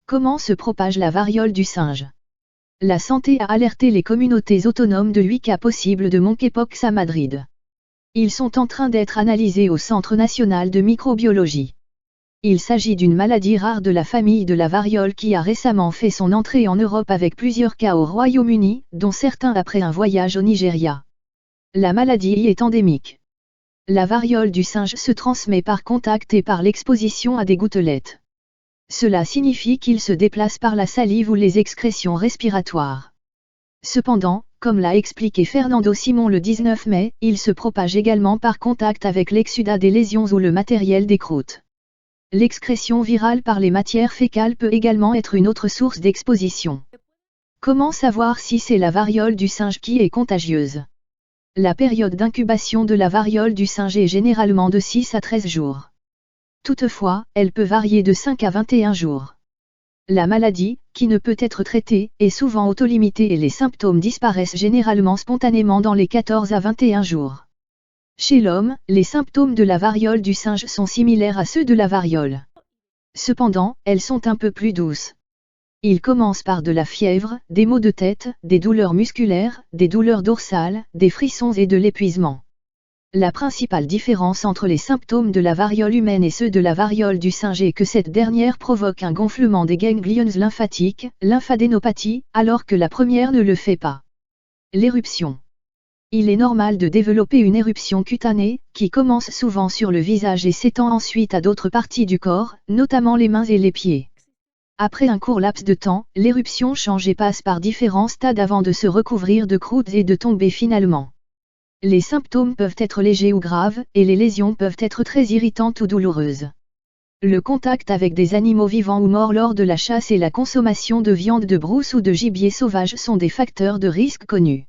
Comment se propage la variole du singe? La santé a alerté les communautés autonomes de 8 cas possibles de monkeypox à Madrid. Ils sont en train d'être analysés au Centre national de microbiologie. Il s'agit d'une maladie rare de la famille de la variole qui a récemment fait son entrée en Europe avec plusieurs cas au Royaume-Uni, dont certains après un voyage au Nigeria. La maladie y est endémique. La variole du singe se transmet par contact et par l'exposition à des gouttelettes. Cela signifie qu'il se déplace par la salive ou les excrétions respiratoires. Cependant, comme l'a expliqué Fernando Simon le 19 mai, il se propage également par contact avec l'exsudat des lésions ou le matériel des croûtes. L'excrétion virale par les matières fécales peut également être une autre source d'exposition. Comment savoir si c'est la variole du singe qui est contagieuse? La période d'incubation de la variole du singe est généralement de 6 à 13 jours. Toutefois, elle peut varier de 5 à 21 jours. La maladie, qui ne peut être traitée, est souvent autolimitée et les symptômes disparaissent généralement spontanément dans les 14 à 21 jours. Chez l'homme, les symptômes de la variole du singe sont similaires à ceux de la variole. Cependant, elles sont un peu plus douces. Ils commencent par de la fièvre, des maux de tête, des douleurs musculaires, des douleurs dorsales, des frissons et de l'épuisement. La principale différence entre les symptômes de la variole humaine et ceux de la variole du singe est que cette dernière provoque un gonflement des ganglions lymphatiques, lymphadénopathie, alors que la première ne le fait pas. L'éruption. Il est normal de développer une éruption cutanée, qui commence souvent sur le visage et s'étend ensuite à d'autres parties du corps, notamment les mains et les pieds. Après un court laps de temps, l'éruption change et passe par différents stades avant de se recouvrir de croûtes et de tomber finalement. Les symptômes peuvent être légers ou graves, et les lésions peuvent être très irritantes ou douloureuses. Le contact avec des animaux vivants ou morts lors de la chasse et la consommation de viande de brousse ou de gibier sauvage sont des facteurs de risque connus.